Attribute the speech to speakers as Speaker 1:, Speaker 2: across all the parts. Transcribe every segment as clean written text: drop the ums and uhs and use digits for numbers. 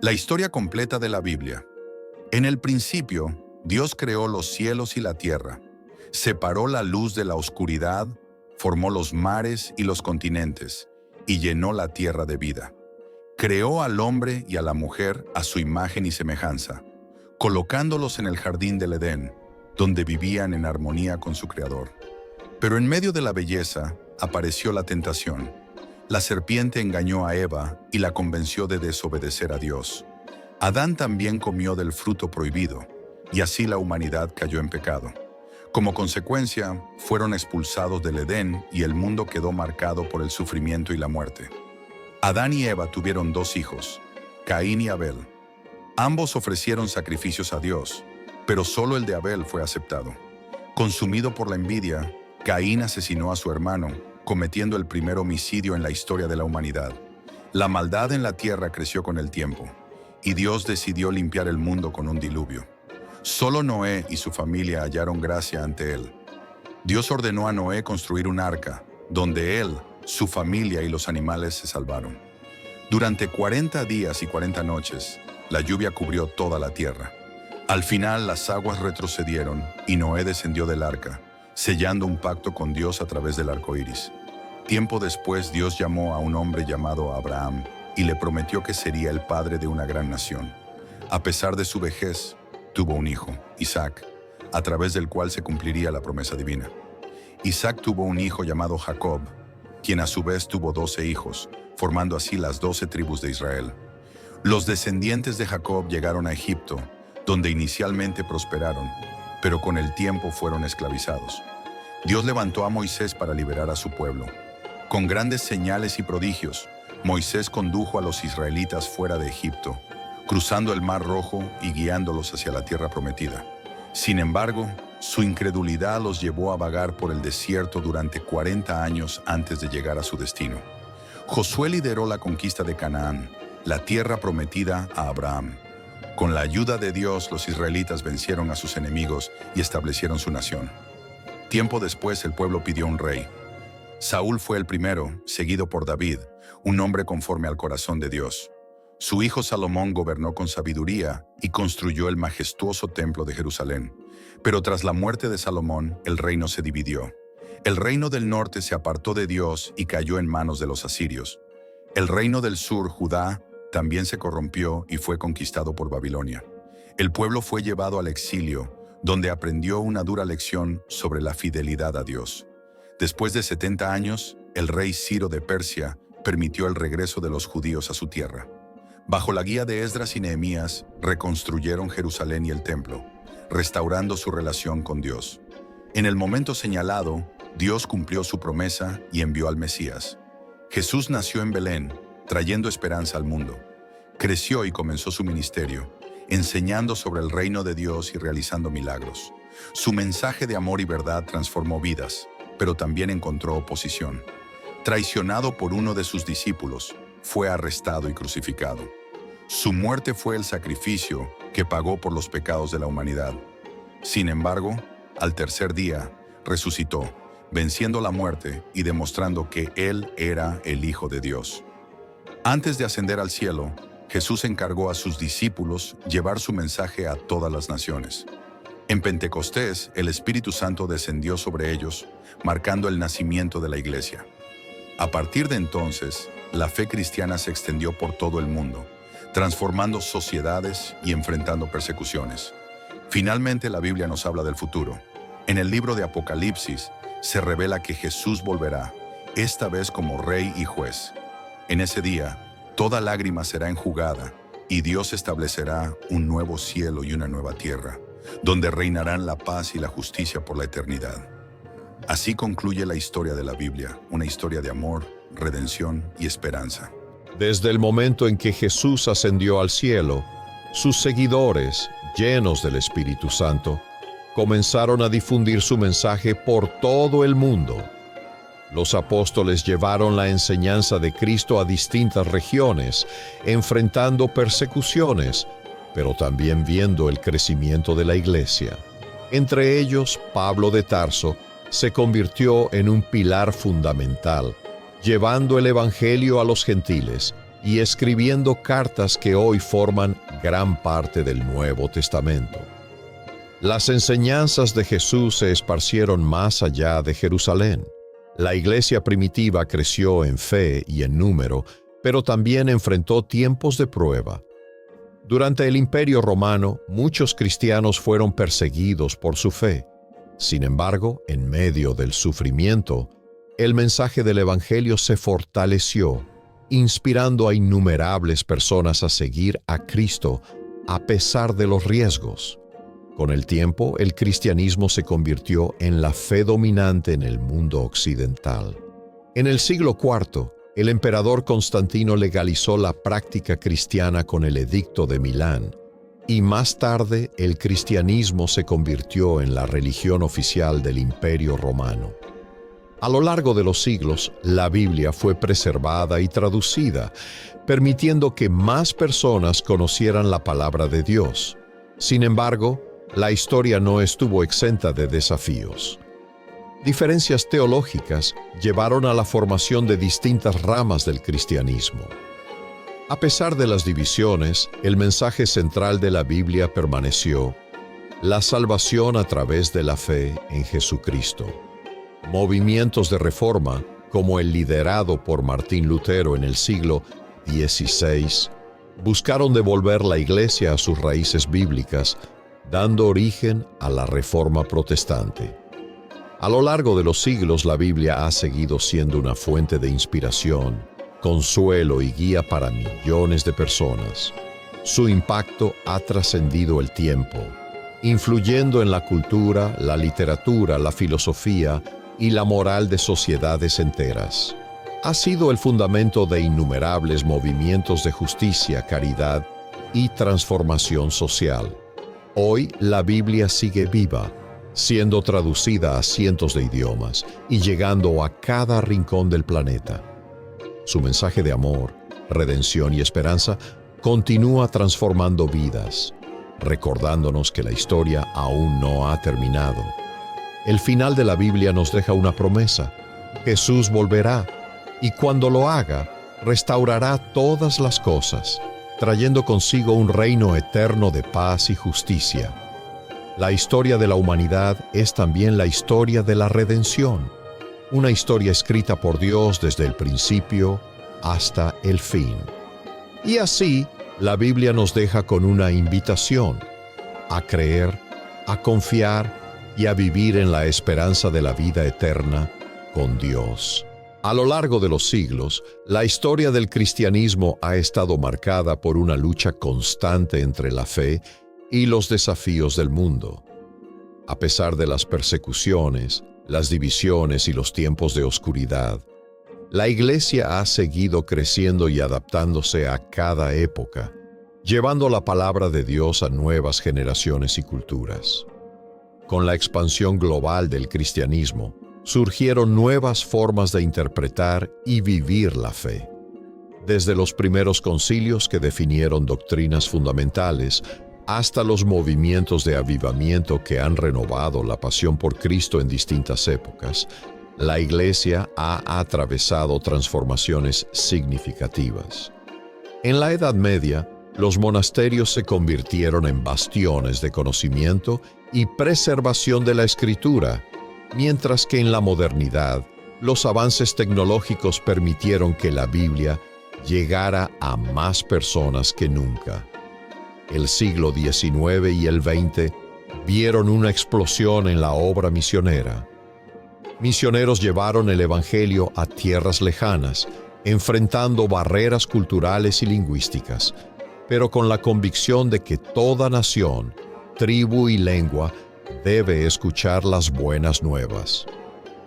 Speaker 1: La historia completa de la Biblia. En el principio, Dios creó los cielos y la tierra. Separó la luz de la oscuridad, formó los mares y los continentes, y llenó la tierra de vida. Creó al hombre y a la mujer a su imagen y semejanza, colocándolos en el jardín del Edén, donde vivían en armonía con su Creador. Pero en medio de la belleza apareció la tentación. La serpiente engañó a Eva y la convenció de desobedecer a Dios. Adán también comió del fruto prohibido, y así la humanidad cayó en pecado. Como consecuencia, fueron expulsados del Edén y el mundo quedó marcado por el sufrimiento y la muerte. Adán y Eva tuvieron dos hijos, Caín y Abel. Ambos ofrecieron sacrificios a Dios, pero solo el de Abel fue aceptado. Consumido por la envidia, Caín asesinó a su hermano, cometiendo el primer homicidio en la historia de la humanidad. La maldad en la tierra creció con el tiempo, y Dios decidió limpiar el mundo con un diluvio. Solo Noé y su familia hallaron gracia ante él. Dios ordenó a Noé construir un arca, donde él, su familia y los animales se salvaron. Durante 40 días y 40 noches, la lluvia cubrió toda la tierra. Al final las aguas retrocedieron y Noé descendió del arca, sellando un pacto con Dios a través del arco iris. Tiempo después, Dios llamó a un hombre llamado Abraham y le prometió que sería el padre de una gran nación. A pesar de su vejez, tuvo un hijo, Isaac, a través del cual se cumpliría la promesa divina. Isaac tuvo un hijo llamado Jacob, quien a su vez tuvo 12 hijos, formando así las 12 tribus de Israel. Los descendientes de Jacob llegaron a Egipto, donde inicialmente prosperaron, pero con el tiempo fueron esclavizados. Dios levantó a Moisés para liberar a su pueblo. Con grandes señales y prodigios, Moisés condujo a los israelitas fuera de Egipto, cruzando el Mar Rojo y guiándolos hacia la tierra prometida. Sin embargo, su incredulidad los llevó a vagar por el desierto durante 40 años antes de llegar a su destino. Josué lideró la conquista de Canaán, la tierra prometida a Abraham. Con la ayuda de Dios, los israelitas vencieron a sus enemigos y establecieron su nación. Tiempo después, el pueblo pidió un rey. Saúl fue el primero, seguido por David, un hombre conforme al corazón de Dios. Su hijo Salomón gobernó con sabiduría y construyó el majestuoso templo de Jerusalén. Pero tras la muerte de Salomón, el reino se dividió. El reino del norte se apartó de Dios y cayó en manos de los asirios. El reino del sur, Judá, también se corrompió y fue conquistado por Babilonia. El pueblo fue llevado al exilio, donde aprendió una dura lección sobre la fidelidad a Dios. Después de 70 años, el rey Ciro de Persia permitió el regreso de los judíos a su tierra. Bajo la guía de Esdras y Nehemías, reconstruyeron Jerusalén y el templo, restaurando su relación con Dios. En el momento señalado, Dios cumplió su promesa y envió al Mesías. Jesús nació en Belén, trayendo esperanza al mundo. Creció y comenzó su ministerio, enseñando sobre el reino de Dios y realizando milagros. Su mensaje de amor y verdad transformó vidas, pero también encontró oposición. Traicionado por uno de sus discípulos, fue arrestado y crucificado. Su muerte fue el sacrificio que pagó por los pecados de la humanidad. Sin embargo, al tercer día, resucitó, venciendo la muerte y demostrando que Él era el Hijo de Dios. Antes de ascender al cielo, Jesús encargó a sus discípulos llevar su mensaje a todas las naciones. En Pentecostés, el Espíritu Santo descendió sobre ellos, marcando el nacimiento de la Iglesia. A partir de entonces, la fe cristiana se extendió por todo el mundo, transformando sociedades y enfrentando persecuciones. Finalmente, la Biblia nos habla del futuro. En el libro de Apocalipsis, se revela que Jesús volverá, esta vez como Rey y Juez. En ese día, toda lágrima será enjugada y Dios establecerá un nuevo cielo y una nueva tierra, donde reinarán la paz y la justicia por la eternidad. Así concluye la historia de la Biblia, una historia de amor, redención y esperanza.
Speaker 2: Desde el momento en que Jesús ascendió al cielo, sus seguidores, llenos del Espíritu Santo, comenzaron a difundir su mensaje por todo el mundo. Los apóstoles llevaron la enseñanza de Cristo a distintas regiones, enfrentando persecuciones, pero también viendo el crecimiento de la Iglesia. Entre ellos, Pablo de Tarso se convirtió en un pilar fundamental, llevando el Evangelio a los gentiles y escribiendo cartas que hoy forman gran parte del Nuevo Testamento. Las enseñanzas de Jesús se esparcieron más allá de Jerusalén. La iglesia primitiva creció en fe y en número, pero también enfrentó tiempos de prueba. Durante el Imperio Romano, muchos cristianos fueron perseguidos por su fe. Sin embargo, en medio del sufrimiento, el mensaje del Evangelio se fortaleció, inspirando a innumerables personas a seguir a Cristo a pesar de los riesgos. Con el tiempo, el cristianismo se convirtió en la fe dominante en el mundo occidental. En el siglo IV, el emperador Constantino legalizó la práctica cristiana con el Edicto de Milán, y más tarde el cristianismo se convirtió en la religión oficial del Imperio Romano. A lo largo de los siglos, la Biblia fue preservada y traducida, permitiendo que más personas conocieran la palabra de Dios. Sin embargo, la historia no estuvo exenta de desafíos. Diferencias teológicas llevaron a la formación de distintas ramas del cristianismo. A pesar de las divisiones, el mensaje central de la Biblia permaneció: la salvación a través de la fe en Jesucristo. Movimientos de reforma, como el liderado por Martín Lutero en el siglo XVI, buscaron devolver la Iglesia a sus raíces bíblicas, dando origen a la Reforma Protestante. A lo largo de los siglos, la Biblia ha seguido siendo una fuente de inspiración, consuelo y guía para millones de personas. Su impacto ha trascendido el tiempo, influyendo en la cultura, la literatura, la filosofía y la moral de sociedades enteras. Ha sido el fundamento de innumerables movimientos de justicia, caridad y transformación social. Hoy la Biblia sigue viva, siendo traducida a cientos de idiomas y llegando a cada rincón del planeta. Su mensaje de amor, redención y esperanza continúa transformando vidas, recordándonos que la historia aún no ha terminado. El final de la Biblia nos deja una promesa: Jesús volverá, y cuando lo haga, restaurará todas las cosas, trayendo consigo un reino eterno de paz y justicia. La historia de la humanidad es también la historia de la redención, una historia escrita por Dios desde el principio hasta el fin. Y así, la Biblia nos deja con una invitación: a creer, a confiar y a vivir en la esperanza de la vida eterna con Dios. A lo largo de los siglos, la historia del cristianismo ha estado marcada por una lucha constante entre la fe y los desafíos del mundo. A pesar de las persecuciones, las divisiones y los tiempos de oscuridad, la Iglesia ha seguido creciendo y adaptándose a cada época, llevando la palabra de Dios a nuevas generaciones y culturas. Con la expansión global del cristianismo, surgieron nuevas formas de interpretar y vivir la fe. Desde los primeros concilios que definieron doctrinas fundamentales, hasta los movimientos de avivamiento que han renovado la pasión por Cristo en distintas épocas, la Iglesia ha atravesado transformaciones significativas. En la Edad Media, los monasterios se convirtieron en bastiones de conocimiento y preservación de la Escritura, mientras que en la modernidad, los avances tecnológicos permitieron que la Biblia llegara a más personas que nunca. El siglo XIX y el XX vieron una explosión en la obra misionera. Misioneros llevaron el Evangelio a tierras lejanas, enfrentando barreras culturales y lingüísticas, pero con la convicción de que toda nación, tribu y lengua debe escuchar las buenas nuevas.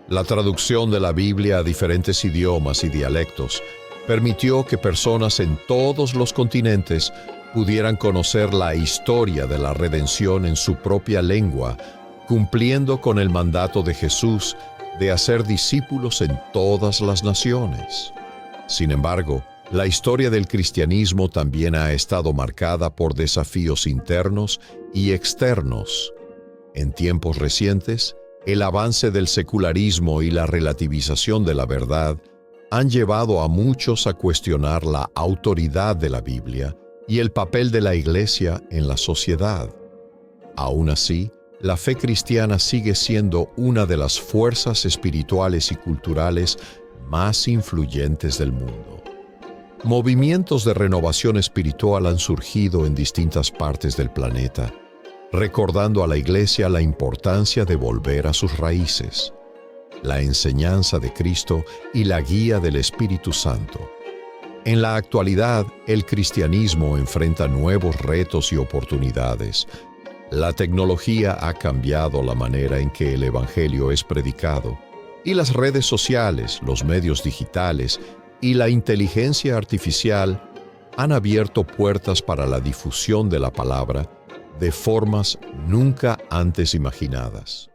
Speaker 2: La traducción de la Biblia a diferentes idiomas y dialectos permitió que personas en todos los continentes pudieran conocer la historia de la redención en su propia lengua, cumpliendo con el mandato de Jesús de hacer discípulos en todas las naciones. Sin embargo, la historia del cristianismo también ha estado marcada por desafíos internos y externos. En tiempos recientes, el avance del secularismo y la relativización de la verdad han llevado a muchos a cuestionar la autoridad de la Biblia y el papel de la Iglesia en la sociedad. Aún así, la fe cristiana sigue siendo una de las fuerzas espirituales y culturales más influyentes del mundo. Movimientos de renovación espiritual han surgido en distintas partes del planeta, recordando a la Iglesia la importancia de volver a sus raíces, la enseñanza de Cristo y la guía del Espíritu Santo. En la actualidad, el cristianismo enfrenta nuevos retos y oportunidades. La tecnología ha cambiado la manera en que el Evangelio es predicado, y las redes sociales, los medios digitales y la inteligencia artificial han abierto puertas para la difusión de la palabra de formas nunca antes imaginadas.